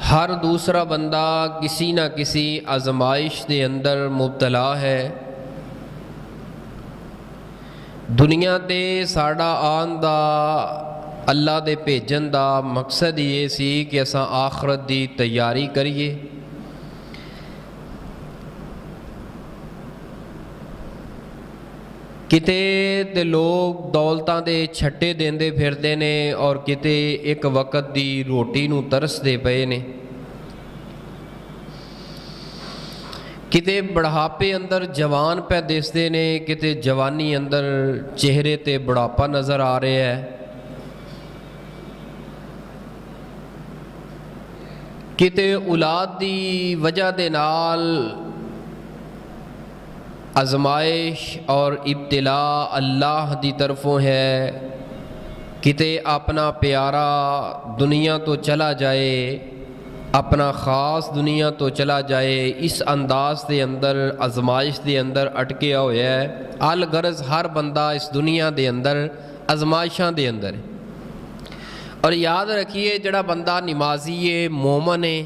ہر دوسرا بندہ کسی نہ کسی آزمائش دے اندر مبتلا ہے۔ دنیا تے ساڈا آن دا اللہ دے بھیجن دا مقصد یہ سی کہ اساں آخرت دی تیاری کریے۔ کتے تے لوگ دولتاں دے چھٹے دیندے پھردے نے اور کتے ایک وقت دی روٹی نو ترس دے پئے نے۔ کتے بڑھاپے اندر جوان پہ دسدے نے، کتے جوانی اندر چہرے تے بڑھاپا نظر آ رہے ہے۔ کتے اولاد دی وجہ دے نال آزمائش اور ابتلا اللہ دی طرفوں ہے۔ کتے اپنا پیارا دنیا تو چلا جائے، اپنا خاص دنیا تو چلا جائے، اس انداز دے اندر آزمائش دے اندر اٹکیا ہوا ہے۔ الغرض ہر بندہ اس دنیا دے اندر آزمائشاں دے اندر ہے۔ اور یاد رکھیے جڑا بندہ نمازی ہے، مومن ہے،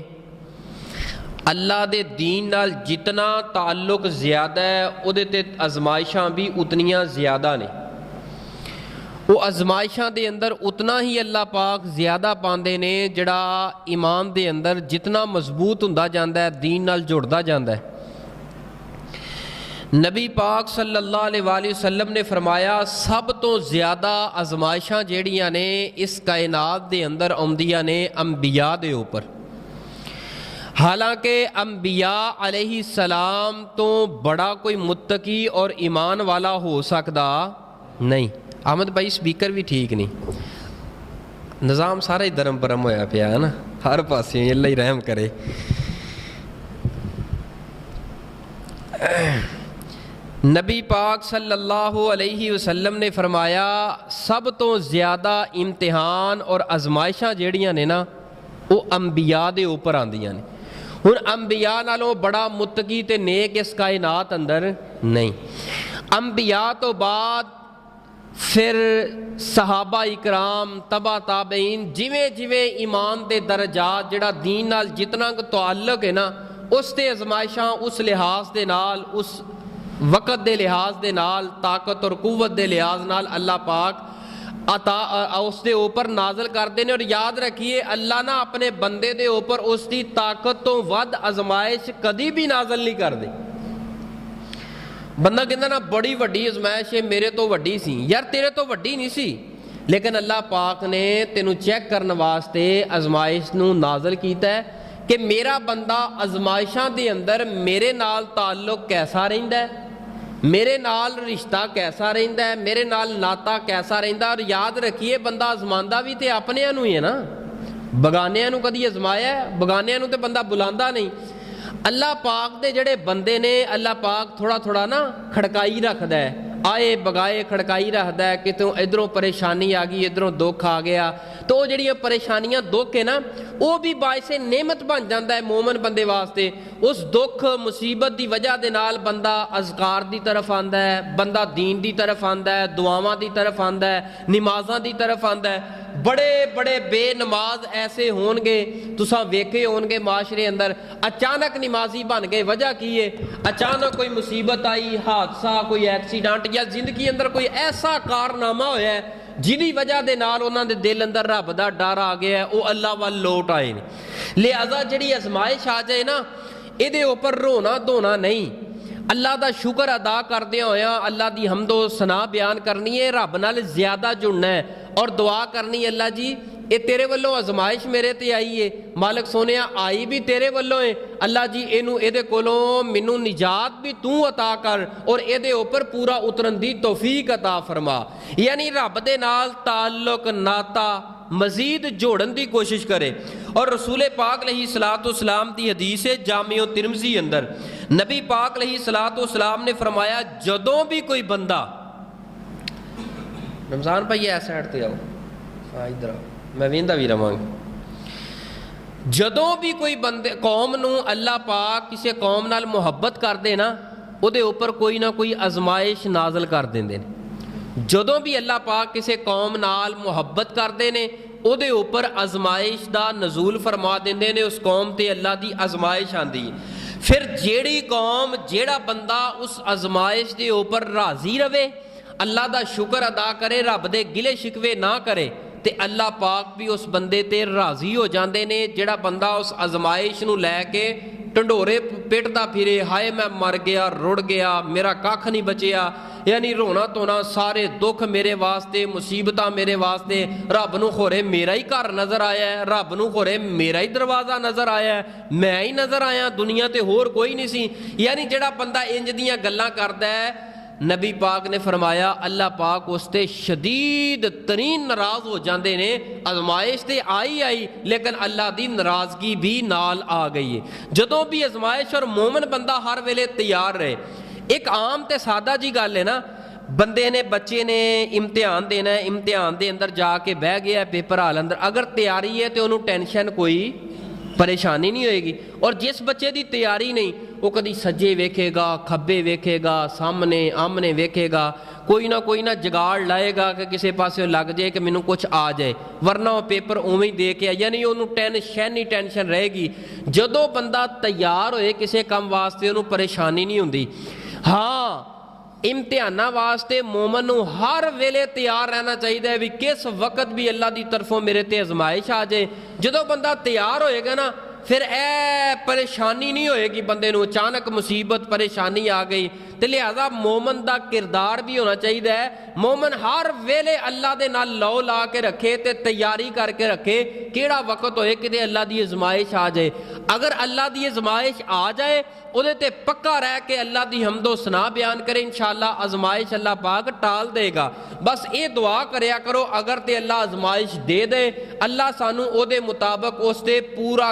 اللہ دے دین نال جتنا تعلق زیادہ ہے او دے تے آزمائشاں بھی اتنیاں زیادہ نے۔ وہ آزمائشاں دے اندر اتنا ہی اللہ پاک زیادہ پاندے نے جڑا ایمان دے اندر جتنا مضبوط ہوندا جاندا ہے، دین نال جڑدا جاندا ہے۔ نبی پاک صلی اللہ علیہ وآلہ وسلم نے فرمایا سب تو زیادہ آزمائشاں جیڑیاں نے اس کائنات دے اندر آمدیاں نے انبیاء دے اوپر۔ حالانکہ انبیاء علیہ السلام تو بڑا کوئی متقی اور ایمان والا ہو سکتا نہیں۔ احمد بھائی سپیکر بھی ٹھیک نہیں، نظام سارا ہی درم برم ہویا پیا ہے نا، ہر پاسے اللہ ہی رحم کرے۔ نبی پاک صلی اللہ علیہ وسلم نے فرمایا سب تو زیادہ امتحان اور آزمائشاں جیڑیاں نے نا وہ انبیاء دے اوپر آندیاں نے۔ ہن انبیاء نالوں بڑا متقی تے نیک اس کائنات اندر نہیں۔ انبیاء تو بعد پھر صحابہ اکرام، تبع تابعین، جویں جویں ایمان دے درجات جڑا دین نال جتنا تعلق ہے نا اس تے آزمائشاں اس لحاظ دے نال، اس وقت دے لحاظ دے نال، طاقت اور قوت دے لحاظ نال اللہ پاک عطا اس دے اوپر نازل کر دینے۔ اور یاد رکھیے اللہ نہ اپنے بندے دے اوپر اس دی طاقت تو ود آزمائش کدی بھی نازل نہیں کر دے۔ بندہ کہندا نا بڑی وڈی آزمائش ہے میرے تو وڈی سی، یار تیرے تو وڈی نہیں سی، لیکن اللہ پاک نے تینوں چیک کرنے واسطے آزمائش نو نازل کیتا ہے کہ میرا بندہ آزمائشاں دے اندر میرے نال تعلق کیسا رہندا ہے، میرے نال رشتہ کیسا رہندا ہے، میرے نال ناتا کیسا رہندا ہے۔ اور یاد رکھیے بندہ آزماندا بھی تے اپنیاں نو ہی ہے نا، بگانیاں نو کدی آزمایا ہے؟ بگانیاں نو تے بندہ بلاندا نہیں۔ اللہ پاک دے جڑے بندے نے اللہ پاک تھوڑا تھوڑا نا کھڑکائی رکھدا ہے، آئے بگائے کھڑکائی رکھدا ہے کہ تو ادھروں پریشانی آ گئی، ادھروں دکھ آ گیا، تو وہ جڑیاں پریشانیاں دکھ ہے نا وہ بھی باعث نعمت بن جاندہ ہے مومن بندے واسطے۔ اس دکھ مصیبت دی وجہ دے نال بندہ اذکار دی طرف آندا ہے، بندہ دین دی طرف آندا ہے، دعاواں دی طرف آندا ہے، نمازاں دی طرف آندا ہے۔ بڑے بڑے بے نماز ایسے ہون گے تساں ویکھے ہون گے معاشرے اندر، اچانک نمازی بن گئے، وجہ کی ہے؟ اچانک کوئی مصیبت آئی، حادثہ، کوئی ایکسیڈنٹ یا زندگی اندر کوئی ایسا کارنامہ ہویا ہے جدی وجہ دے نال انہاں دے دل اندر رب دا ڈر آ گیا ہے، وہ اللہ وال لوٹ آئے نے۔ لہذا جڑی آزمائش آ جائے نا اے دے اوپر رونا دھونا نہیں، اللہ دا شکر ادا کردے ہویا اللہ دی حمد و ثنا بیان کرنی ہے، رب نال زیادہ جڑنا ہے اور دعا کرنی اللہ جی اے تیرے والوں آزمائش میرے تے آئی ہے، مالک سونیا آئی بھی تیرے والوں ہے، اللہ جی اینو اے دے کولوں مینوں نجات بھی تو عطا کر اور اے دے اوپر پورا اترن دی توفیق عطا فرما۔ یعنی رب دے نال تعلق ناتا مزید جوڑن دی کوشش کرے۔ اور رسول پاک علیہ الصلوۃ والسلام دی حدیث ہے جامع ترمذی اندر نبی پاک علیہ الصلوۃ والسلام نے فرمایا جدوں بھی کوئی بندہ، رمضان بھائی ایس سائڈ تے آؤ، ادھر آؤ میں ویندا بھی رواں گا، جدوں بھی کوئی بندے قوم نو اللہ پاک کسی قوم نال محبت کر دے نا او دے اوپر کوئی نہ کوئی آزمائش نازل کر دیندے نے۔ جدوں بھی اللہ پاک کسی قوم نال محبت کردے نے ਉਹਦੇ ਉੱਪਰ ਅਜ਼ਮਾਇਸ਼ ਦਾ ਨਜ਼ੂਲ ਫਰਮਾ ਦਿੰਦੇ ਨੇ, ਉਸ ਕੌਮ ਤੇ ਅੱਲਾ ਦੀ ਅਜ਼ਮਾਇਸ਼ ਆਂਦੀ। ਫਿਰ ਜਿਹੜੀ ਕੌਮ, ਜਿਹੜਾ ਬੰਦਾ ਉਸ ਅਜ਼ਮਾਇਸ਼ ਦੇ ਉੱਪਰ ਰਾਜ਼ੀ ਰਵੇ, ਅੱਲਾ ਦਾ ਸ਼ੁਕਰ ਅਦਾ ਕਰੇ, ਰੱਬ ਦੇ ਗਿਲੇ ਸ਼ਿਕਵੇ ਨਾ ਕਰੇ, ਤੇ ਅੱਲਾ ਪਾਕ ਵੀ ਉਸ ਬੰਦੇ ਤੇ ਰਾਜ਼ੀ ਹੋ ਜਾਂਦੇ ਨੇ। ਜਿਹੜਾ ਬੰਦਾ ਉਸ ਅਜ਼ਮਾਇਸ਼ ਨੂੰ ਲੈ ਕੇ ਢੰਡੋਰੇ ਪਿੱਟਦਾ ਫਿਰੇ, ਹਾਏ ਮੈਂ ਮਰ ਗਿਆ, ਰੁੜ ਗਿਆ, ਮੇਰਾ ਕੱਖ ਨਹੀਂ ਬਚਿਆ, ਯਾਨੀ ਰੋਣਾ ਧੋਣਾ, ਸਾਰੇ ਦੁੱਖ ਮੇਰੇ ਵਾਸਤੇ, ਮੁਸੀਬਤਾਂ ਮੇਰੇ ਵਾਸਤੇ, ਰੱਬ ਨੂੰ ਖੋਰੇ ਮੇਰਾ ਹੀ ਘਰ ਨਜ਼ਰ ਆਇਆ ਹੈ, ਰੱਬ ਨੂੰ ਖੋਰੇ ਮੇਰਾ ਹੀ ਦਰਵਾਜ਼ਾ ਨਜ਼ਰ ਆਇਆ ਹੈ, ਮੈਂ ਹੀ ਨਜ਼ਰ ਆਇਆ, ਦੁਨੀਆ ਤੇ ਹੋਰ ਕੋਈ ਨਹੀਂ ਸੀ। ਯਾਨੀ ਜਿਹੜਾ ਬੰਦਾ ਇੰਜ ਦੀਆਂ ਗੱਲਾਂ ਕਰਦਾ ਹੈ, ਨਬੀ ਪਾਕ ਨੇ ਫਰਮਾਇਆ ਅੱਲਾ ਪਾਕ ਉਸ ਤੇ ਸ਼ਦੀਦ ਤਰੀਨ ਨਾਰਾਜ਼ ਹੋ ਜਾਂਦੇ ਨੇ। ਅਜ਼ਮਾਇਸ਼ ਤੇ ਆਈ ਲੇਕਿਨ ਅੱਲਾ ਦੀ ਨਾਰਾਜ਼ਗੀ ਵੀ ਨਾਲ ਆ ਗਈ ਹੈ। ਜਦੋਂ ਵੀ ਅਜ਼ਮਾਇਸ਼, ਔਰ ਮੂਮਨ ਬੰਦਾ ਹਰ ਵੇਲੇ ਤਿਆਰ ਰਹੇ। ਇੱਕ ਆਮ ਤੇ ਸਾਦਾ ਜੀ ਗੱਲ ਹੈ ਨਾ, ਬੰਦੇ ਨੇ, ਬੱਚੇ ਨੇ ਇਮਤਿਹਾਨ ਦੇਣਾ ਹੈ, ਇਮਤਿਹਾਨ ਦੇ ਅੰਦਰ ਜਾ ਕੇ ਬਹਿ ਗਿਆ ਪੇਪਰ ਹਾਲ ਅੰਦਰ, ਅਗਰ ਤਿਆਰੀ ਹੈ ਤੇ ਉਹਨੂੰ ਟੈਨਸ਼ਨ, ਕੋਈ ਪਰੇਸ਼ਾਨੀ ਨਹੀਂ ਹੋਏਗੀ। ਔਰ ਜਿਸ ਬੱਚੇ ਦੀ ਤਿਆਰੀ ਨਹੀਂ, ਉਹ ਕਦੀ ਸੱਜੇ ਵੇਖੇਗਾ, ਖੱਬੇ ਵੇਖੇਗਾ, ਸਾਹਮਣੇ ਆਮਨੇ ਵੇਖੇਗਾ, ਕੋਈ ਨਾ ਜਗਾੜ ਲਾਏਗਾ ਕਿ ਕਿਸੇ ਪਾਸੇ ਲੱਗ ਜਾਏ ਕਿ ਮੈਨੂੰ ਕੁਝ ਆ ਜਾਏ, ਵਰਨਾ ਉਹ ਪੇਪਰ ਉਵੇਂ ਹੀ ਦੇ ਕੇ, ਯਾਨੀ ਉਹਨੂੰ ਟੈਨਸ਼ਨ ਰਹੇਗੀ। ਜਦੋਂ ਬੰਦਾ ਤਿਆਰ ਹੋਏ ਕਿਸੇ ਕੰਮ ਵਾਸਤੇ, ਉਹਨੂੰ ਪਰੇਸ਼ਾਨੀ ਨਹੀਂ ਹੁੰਦੀ। ਹਾਂ, ਇਮਤਿਹਾਨਾਂ ਵਾਸਤੇ ਮੋਮਨ ਨੂੰ ਹਰ ਵੇਲੇ ਤਿਆਰ ਰਹਿਣਾ ਚਾਹੀਦਾ ਹੈ ਵੀ ਕਿਸ ਵਕਤ ਵੀ ਅੱਲਾ ਦੀ ਤਰਫੋਂ ਮੇਰੇ ਤੇ ਅਜ਼ਮਾਇਸ਼ ਆ ਜਾਏ। ਜਦੋਂ ਬੰਦਾ ਤਿਆਰ ਹੋਏਗਾ ਨਾ, ਫਿਰ ਇਹ ਪਰੇਸ਼ਾਨੀ ਨਹੀਂ ਹੋਏਗੀ ਬੰਦੇ ਨੂੰ, ਅਚਾਨਕ ਮੁਸੀਬਤ ਪਰੇਸ਼ਾਨੀ ਆ ਗਈ। ਤੇ ਲਿਹਾਜ਼ਾ ਮੋਮਨ ਦਾ ਕਿਰਦਾਰ ਵੀ ਹੋਣਾ ਚਾਹੀਦਾ ਹੈ, ਮੋਮਨ ਹਰ ਵੇਲੇ ਅੱਲਾ ਦੇ ਨਾਲ ਲਓ ਲਾ ਕੇ ਰੱਖੇ ਤੇ ਤਿਆਰੀ ਕਰਕੇ ਰੱਖੇ, ਕਿਹੜਾ ਵਕਤ ਹੋਏ ਕਿਤੇ ਅੱਲਾ ਦੀ ਅਜ਼ਮਾਇਸ਼ ਆ ਜਾਏ। ਅਗਰ ਅੱਲਾ ਦੀ ਅਜ਼ਮਾਇਸ਼ ਆ ਜਾਏ, ਉਹਦੇ ਤੇ ਪੱਕਾ ਰਹਿ ਕੇ ਅੱਲਾ ਦੀ ਹਮਦੋ ਸਨਾ ਬਿਆਨ ਕਰੇ, ਇੰਸ਼ਾਅੱਲਾ ਅਜ਼ਮਾਇਸ਼ ਅੱਲਾ ਪਾਕ ਟਾਲ ਦੇਗਾ। ਬਸ ਇਹ ਦੁਆ ਕਰਿਆ ਕਰੋ, ਅਗਰ ਤੇ ਅੱਲਾ ਅਜ਼ਮਾਇਸ਼ ਦੇ ਦੇ, ਅੱਲਾ ਸਾਨੂੰ ਉਹਦੇ ਮੁਤਾਬਕ ਉਸ ਤੇ ਪੂਰਾ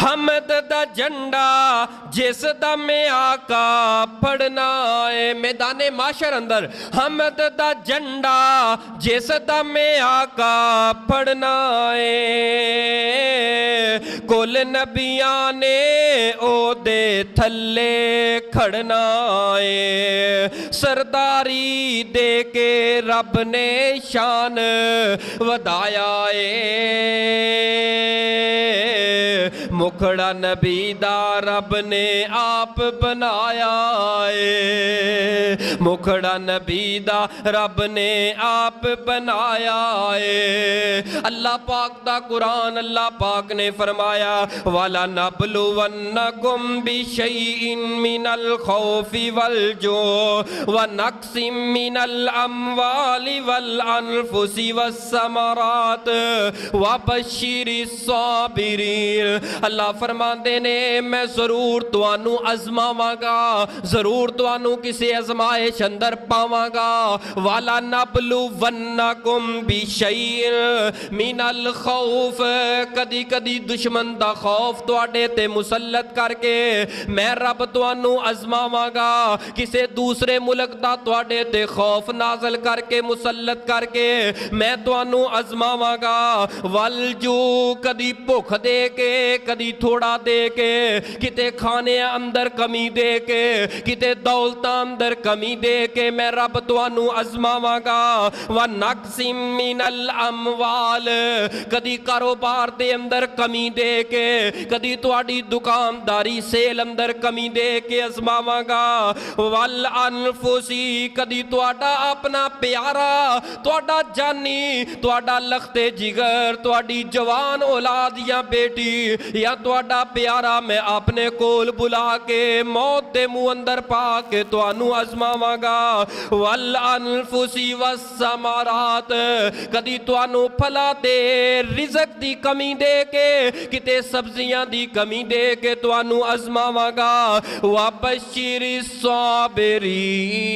حمد دا جھنڈا جس دا میں آقا پھڑنا ہے میدان معاشر اندر حمد دا جھنڈا جس دا میں آقا پھڑنا ہے کل نبیاں نے او دے تھلے کھڑنا ہے سرداری دے کے رب نے شان ودایا ہے مکھڑا نبی دا رب نے آپ بنایا ہے مکھڑا نبی دا رب نے آپ بنایا ہے اللہ پاک دا قرآن اللہ پاک نے فرمایا وَلَنَبْلُوَنَّكُمْ بِشَيْءٍ مِّنَ الْخَوْفِ وَالْجُوعِ وَنَقْصٍ مِّنَ الْأَمْوَالِ وَالْأَنفُسِ وَالثَّمَرَاتِ وَبَشِّرِ الصَّابِرِينَ اللہ فرماندے نے میں ضرور توانوں ازماواں گا ضرور توانوں کسی ازمائش اندر پاواں گا وَلَنَبْلُوَنَّكُمْ بِشَيْءٍ مِّنَ الْخَوْفِ کدی کدی دشمن دا خوف تواڈے تے مسلط کر کے میں رب توانوں ازماواں گا کسے دوسرے ملک دا تواڈے تے خوف نازل کر کے مسلط کر کے میں توانوں ازماواں گا والجو کدی بھوک دے کے کدی تھوڑا دے کے کتے کھانے اندر کمی دے کے کتے دولت اندر کمی دے کے میں رب توانوں ازماواں گا وَنَقْصٍ مِّنَ الْأَمْوَالِ کدی کاروبار دے اندر کمی دے کے کدی تواڈی دکانداری سیل اندر کمی دے کے ازماواں گا وَالْأَنفُسِ کدی تواڈا اپنا پیارا تواڈا جانی تواڈا لخت جگر تواڈی جوان اولاد یا بیٹی یا تواڈا پیارا میں اپنے کول بلا کے موت دے منہ اندر پا کے توانوں ازماواں گا وَالْأَنفُسِ وَالثَّمَرَاتِ کدی توانوں پھلا دے رزق دی کمی دے کے کتے سبزیاں دی کمی دے کے توانوں ازماواں گا وَبَشِّرِ الصَّابِرِينَ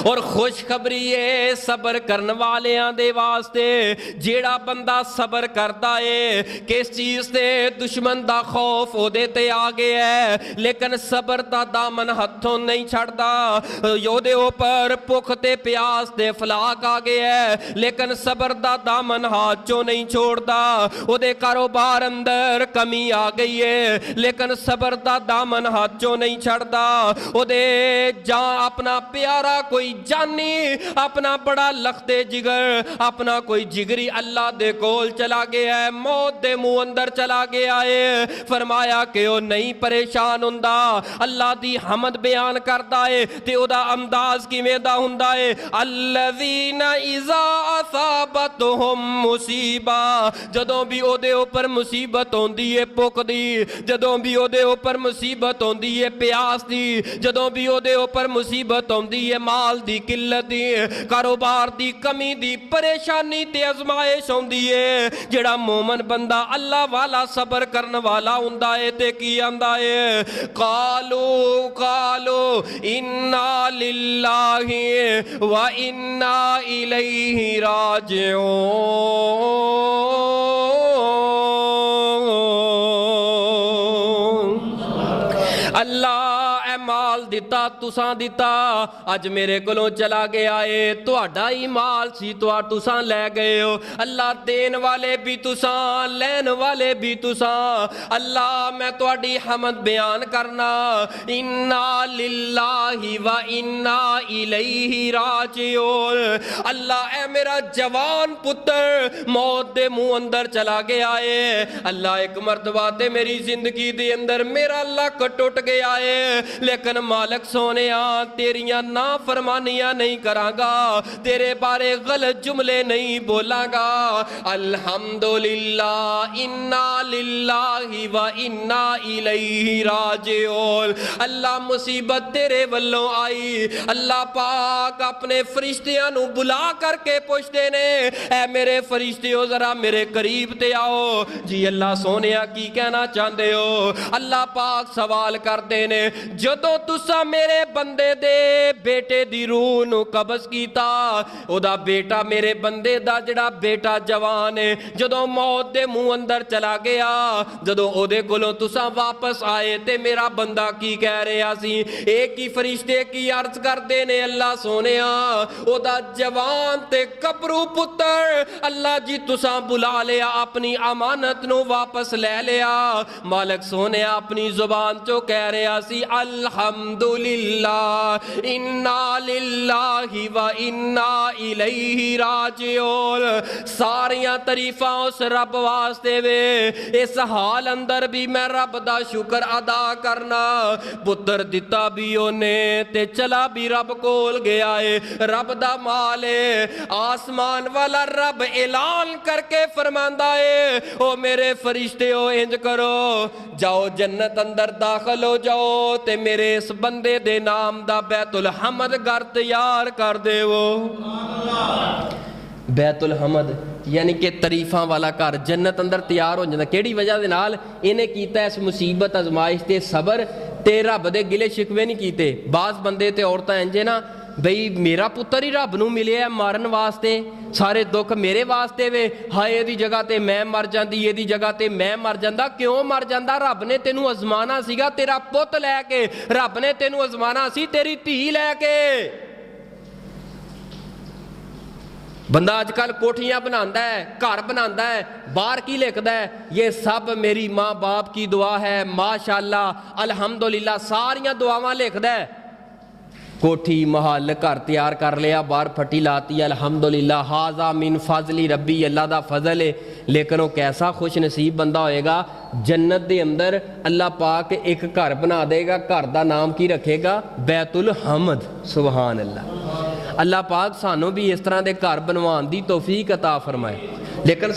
اور خوشخبری ہے صبر کرن والیاں دے واسطے جیڑا بندہ صبر کرتا ہے کس چیز تے دشمن دا خوف او دے تے آگے ہے لیکن صبر دا دامن ہتھوں نہیں چھڑدا یو دے اوپر بھوک تے پیاس تے فلاک آگے ہے لیکن صبر دا دامن ہاتھ چوں نہیں چھوڑدا او دے کاروبار اندر کمی آ گئی ہے لیکن صبر دا دامن ہاتھ چوں نہیں چھڑدا او دے جان اپنا پیارا کوئی جانی اپنا بڑا لخت جگر اپنا کوئی جگری اللہ دے کول چلا گیا ہے موت دے منہ اندر چلا گیا ہے فرمایا کہ وہ نہیں پریشان ہوندا اللہ دی حمد بیان کردا ہے تے او دا انداز کیویں دا ہوندا ہے الذین اذا اصابتہم مصیبہ جدوں بھی او دے اوپر مصیبت ہوندی ہے بھوک دی جدوں بھی او دے اوپر مصیبت ہوندی ہے پیاس دی جدوں بھی او دے اوپر مصیبت ہوندی ہے مال دی قلت دی کاروبار دی کمی دی پریشانی تے ازمائش ہوندی ہے جڑا مومن بندہ اللہ والا صبر کرن والا ہوندا ہے تے کی آندا ہے قالو انا للہ و انا الیہ راجعون اللہ مال دیتا تساں دیتا اج میرے کولوں چلا گیا ہے تہاڈا ہی مال سی تساں لے گئے ہو اللہ دین والے بھی تساں لین والے بھی تساں اللہ میں تہاڈی حمد بیان کرنا انا للہ و انا الیہ راجعون اللہ اے میرا جوان پتر موت دے منہ اندر چلا گیا ہے اللہ ایک مرتبہ تے میری زندگی دے اندر میرا لک ٹوٹ گیا ہے لیکن مالک سونیا تیریاں نافرمانیاں نہیں کراں گا تیرے بارے غلط جملے نہیں بولاں گا الحمدللہ انا للہ و انا الیہ راجعون اللہ مصیبت تیرے ولوں آئی اللہ پاک اپنے فرشتیاں نو بلا کر کے پوچھتے نے اے میرے فرشتیوں ذرا میرے قریب تے آؤ جی اللہ سونیا کی کہنا چاہندے ہو اللہ پاک سوال کرتے نے جدوں جدوں تساں میرے بندے دے بیٹے دی روح نو قبض کیتا، او دا بیٹا میرے بندے دا جڑا بیٹا جوان ہے جدوں موت دے منہ اندر چلا گیا، جدوں او دے کولوں تساں واپس آئے تے میرا بندہ کی کہہ رہا سی؟ ایک ہی فرشتے کی عرض کردے نے اللہ سونیا او دا جوان تے کبرو پتر اللہ جی تساں بلا لیا، اپنی امانت نو واپس لے لیا۔ مالک سونے اپنی زبان چو کہہ رہا سی الحمدللہ انا للہ و انا الیہ راجعون، ساریاں تعریفاں اس رب واسطے وے، اس حال اندر بھی میں رب دا شکر ادا کرنا۔ پتر دتا بھی اونے تے چلا بھی رب کول گیا ہے، رب دا مال ہے، آسمان والا رب اعلان کر کے فرماندا ہے او میرے فرشتے ہو انج کرو جاؤ جنت اندر داخل ہو جاؤ تے میرے اس بندے دے نام دا بیت الحمد گھر تیار کر دے وہ بیت الحمد یعنی کہ تعریفاں والا گھر جنت اندر تیار ہو جاتا۔ کیڑی وجہ دے نال انہیں کیتا ہے اس مصیبت ازمائش تے صبر تے رب دے گلے شکوے نہیں کیتے۔ بعض بندے تے عورتاں انجے نا بھئی میرا پتر ہی رب نو ملے ہے مارن واسطے، سارے دکھ میرے واسطے وے، ہائے دی جگہ تے میں مر جاندی، یہ دی جگہ تے میں مر جاندہ۔ کیوں مر جاندہ؟ رب نے تینوں ازمانا سیگا تیرا پت لے کے، رب نے تینوں ازمانا سی تیری دھی لے کے۔ بندہ آج کل کوٹھیاں بناندہ ہے، گھر بناندہ ہے، باہر کی لکھدا ہے یہ سب میری ماں باپ کی دعا ہے، ماشاءاللہ الحمدللہ ساریاں دعاواں لکھدا ہے۔ کوٹھی محل گھر تیار کر لیا، باہر پھٹی لاتی، الحمدللہ ہاذا من فضل ربی، اللہ دا فضل ہے۔ لیکن وہ کیسا خوش نصیب بندہ ہوئے گا جنت دے اندر اللہ پاک ایک گھر بنا دے گا، گھر دا نام کی رکھے گا؟ بیت الحمد۔ سبحان اللہ۔ اللہ پاک سانوں بھی اس طرح دے گھر بنوان دی توفیق عطا فرمائے۔ لیکن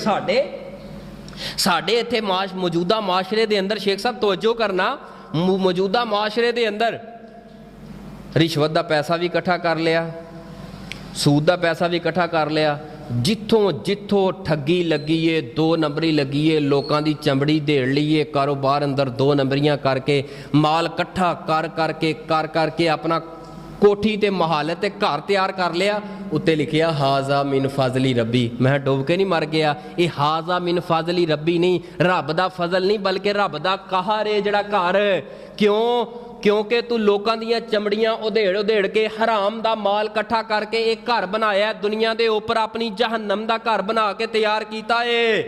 ساڈے ایتھے موجودہ معاشرے دے اندر شیخ صاحب توجہ کرنا، موجودہ معاشرے دے اندر رشوت دا پیسہ بھی اکٹھا کر لیا، سود دا پیسہ بھی اکٹھا کر لیا، جتھوں ٹھگی لگی ہے، دو نمبری لگی ہے، لوکاں دی چمڑی دیڑ لیے، کاروبار اندر دو نمبریاں کر کے مال کٹھا کر کے اپنا کوٹھی تے محل تے گھر تیار کر لیا، اتے لکھیا ہاذا من فضل ربی۔ میں ڈوب کے نہیں مر گیا، یہ ہاذا من فضل ربی نہیں، رب دا فضل نہیں بلکہ رب دا قہر ہے جڑا گھر۔ کیونکہ تو لوکاں دیاں چمڑیاں ادھیڑ کے حرام دا مال کٹھا کر کے ایک گھر بنایا ہے، دنیا دے اوپر اپنی جہنم دا گھر بنا کے تیار کیتا ہے۔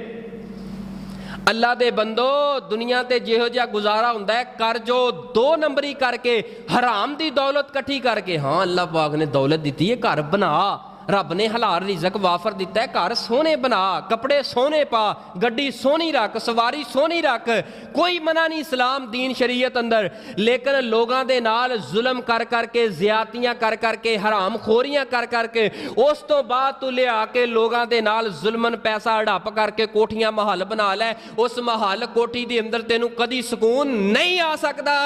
اللہ دے بندو دنیا تے جہو جہا گزارا ہوندا ہے کر جو دو نمبری کر کے حرام دی دولت کٹھی کر کے۔ ہاں اللہ پاک نے دولت دیتی ہے، گھر بنا، رب نے حلال رزق وافر دیتا ہے، گھر سونے بنا، کپڑے سونے پا، گڈی سونی رکھ، سواری سونی رکھ، کوئی منع نہیں اسلام دین شریعت اندر۔ لیکن لوگاں دے نال ظلم کر کے، زیادتیاں کر کے، حرام خوریاں کر کے، اس تو بعد تو لے آ کے لوگاں دے نال ظلمن پیسہ اڑپ کر کے کوٹھیاں محل بنا لے، اس محل کوٹھی دے اندر تینوں کدی سکون نہیں آ سکدا۔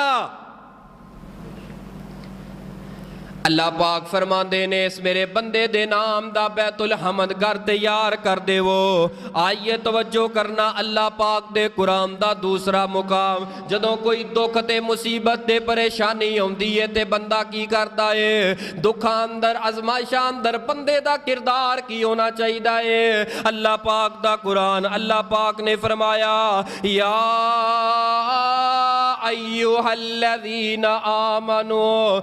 اللہ پاک فرماندے نے اس میرے بندے دے نام دا بیت الحمد گھر تیار کر دے وہ۔ آئیے توجہ کرنا اللہ پاک دے قرآن دا دوسرا مقام، جدوں کوئی دکھ تے مصیبت تے پریشانی ہوندی ہے تے بندہ کی کرتا ہے؟ دکھاں اندر ازمائشاں اندر بندے دا کردار کی ہونا چاہیدا ہے؟ اللہ پاک دا قرآن، اللہ پاک نے فرمایا یا ایھا الذین آمنوا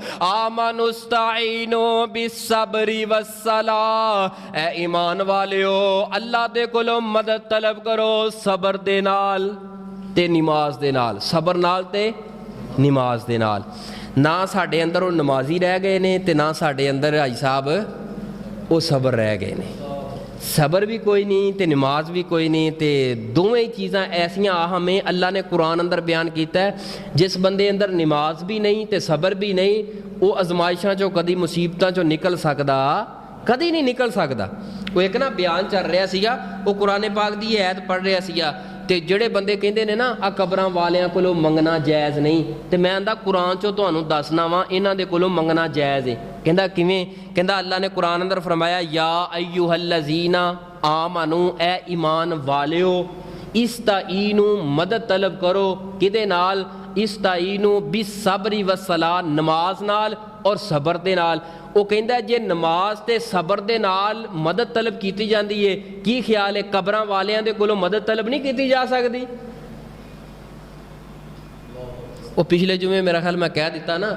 استعینوا بالصبر والصلاۃ، اے ایمان والیو اللہ دے کولوں مدد طلب کرو صبر دے نال تے نماز دے نال، صبر نال تے نماز دے نال۔ نہ ساڈے اندر وہ نمازی رہ گئے نے تے نہ ساڈے اندر بھائی صاحب وہ صبر رہ گئے نے۔ صبر بھی کوئی نہیں تے نماز بھی کوئی نہیں، تے دوویں چیزاں ایسیاں اہم ہیں۔ اللہ نے قرآن اندر بیان کیتا ہے جس بندے اندر نماز بھی نہیں تے صبر بھی نہیں، وہ ازمائشاں چوں کدی مصیبتاں چوں نکل سکدا کدی نہیں نکل سکدا۔ وہ ایک نا بیان چل رہا سیگا، وہ قرآن پاک دی ایت پڑھ رہا سیگا تے جڑے بندے کہندے نے نا آ قبراں والیاں کولوں منگنا جائز نہیں، تے میں آندا قرآن چوں تانوں دسنا وا انہاں دے کولوں منگنا جائز ہے۔ کہندا کیویں؟ کہندا اللہ نے قرآن اندر فرمایا یا ایھا الذین آمنو، اے ایمان والیو، استعینوا مدد طلب کرو کدے نال؟ ਇਸਤਾਈਨੂ ਬਿਸਬਰੀ ਵਸਲਾ, ਨਮਾਜ਼ ਨਾਲ ਔਰ ਸਬਰ ਦੇ ਨਾਲ। ਉਹ ਕਹਿੰਦਾ ਜੇ ਨਮਾਜ਼ ਤੇ ਸਬਰ ਦੇ ਨਾਲ ਮਦਦ ਤਲਬ ਕੀਤੀ ਜਾਂਦੀ ਏ, ਕੀ ਖਿਆਲ ਹੈ ਕਬਰਾਂ ਵਾਲਿਆਂ ਦੇ ਕੋਲੋਂ ਮਦਦ ਤਲਬ ਨਹੀਂ ਕੀਤੀ ਜਾ ਸਕਦੀ? ਉਹ ਪਿਛਲੇ ਜੁਮੇ ਮੇਰਾ ਖਿਆਲ ਮੈਂ ਕਹਿ ਦਿੱਤਾ ਨਾ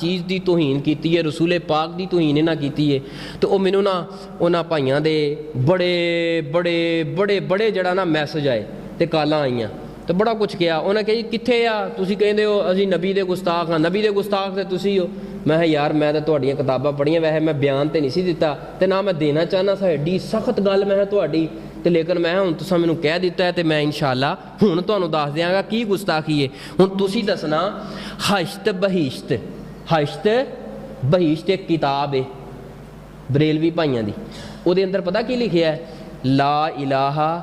ਚੀਜ਼ ਦੀ ਤੋਹੀਨ ਕੀਤੀ ਹੈ, ਰਸੂਲ ਪਾਕ ਦੀ ਤੋਹੀਨ ਇਹਨਾਂ ਕੀਤੀ ਹੈ। ਤੇ ਉਹ ਮੈਨੂੰ ਨਾ ਉਹਨਾਂ ਭਾਈਆਂ ਦੇ ਬੜੇ ਜਿਹੜਾ ਨਾ ਮੈਸੇਜ ਆਏ ਤੇ ਕਾਲਾਂ ਆਈਆਂ ਤੇ ਬੜਾ ਕੁਛ ਕਿਹਾ। ਉਹਨੇ ਕਿਹਾ ਜੀ ਕਿੱਥੇ ਆ ਤੁਸੀਂ, ਕਹਿੰਦੇ ਹੋ ਅਸੀਂ ਨਬੀ ਦੇ ਗੁਸਤਾਖ ਹਾਂ। ਨਬੀ ਦੇ ਗੁਸਤਾਖ ਤੇ ਤੁਸੀਂ ਹੋ। ਮੈਂ ਕਿਹਾ ਯਾਰ ਮੈਂ ਤਾਂ ਤੁਹਾਡੀਆਂ ਕਿਤਾਬਾਂ ਪੜ੍ਹੀਆਂ, ਵੈਸੇ ਮੈਂ ਬਿਆਨ ਤੇ ਨਹੀਂ ਸੀ ਦਿੱਤਾ ਤੇ ਨਾ ਮੈਂ ਦੇਣਾ ਚਾਹੁੰਦਾ ਸੀ, ਐਡੀ ਸਖਤ ਗੱਲ ਮੈਂ ਤੁਹਾਡੀ ਤੇ, ਲੇਕਿਨ ਮੈਂ ਹੁਣ ਤੁਸੀਂ ਮੈਨੂੰ ਕਹਿ ਦਿੱਤਾ ਹੈ ਤੇ ਮੈਂ ਇਨਸ਼ਾਅੱਲਾ ਹੁਣ ਤੁਹਾਨੂੰ ਦੱਸ ਦਿਆਂਗਾ ਕੀ ਗੁਸਤਾਖੀ ਹੈ। ਹੁਣ ਤੁਸੀਂ ਦੱਸਣਾ ਹਸ਼ਤ ਬਹਿਸ਼ਤ ਇੱਕ ਕਿਤਾਬ ਹੈ ਬਰੇਲਵੀ ਭਾਈਆਂ ਦੀ, ਉਹਦੇ ਅੰਦਰ ਪਤਾ ਕੀ ਲਿਖਿਆ ਹੈ? ਲਾ ਇਲਾਹਾ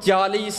40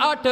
8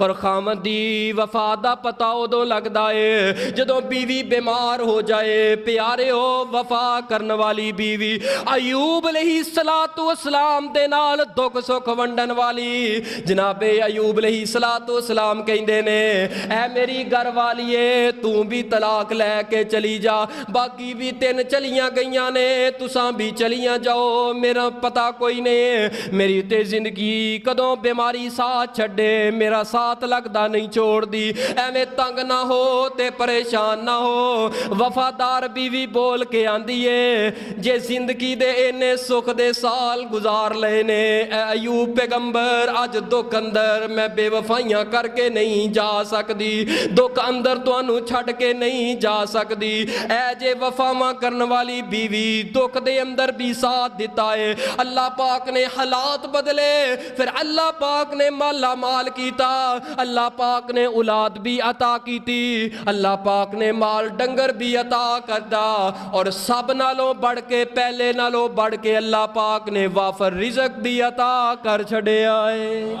اور خامد دی وفا دا پتا ادو لگدا ہے جدوں بیوی بیمار ہو جائے۔ پیارے ہو وفا کرن والی بیوی ایوب علیہ السلام دے نال دکھ سکھ ونڈن والی جناب ایوب علیہ السلام کہندے نے اے میری گھر والیے تو بھی طلاق لے کے چلی جا، باقی بھی 3 چلیاں گئیاں نے تساں بھی چلیاں جاؤ، میرا پتہ کوئی نہیں میری تے زندگی کدوں بیماری ساتھ چھڑے، میرا ساتھ لگدا نہیں چھوڑ دی، ایویں تنگ نہ ہو تے پریشان نہ ہو۔ وفادار بیوی بول کے آندی ہے جے زندگی دے اینے سکھ دے سال گزار لے نے اے ایوب پیغمبر اج دکھ اندر میں بے وفائیاں کر کے نہیں جا سکدی، دکھ اندر تانوں چھڈ کے نہیں جا سکدی۔ اے جے وفاواں کرن والی بیوی دکھ دے اندر بھی ساتھ دیتا ہے، اللہ پاک نے حالات بدلے، پھر اللہ پاک نے مالا مال کیتا، اللہ پاک نے اولاد بھی عطا کیتی، اللہ پاک نے مال ڈنگر بھی عطا کردا، اور سب نالوں بڑھ کے پہلے نالوں بڑھ کے اللہ پاک نے وافر رزق بھی عطا کر چھڑے آئے۔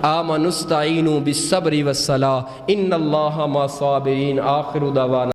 آمنوا استعینوا بالصبر والصلاۃ ان اللہ مع الصابرین۔ آخر دعوانا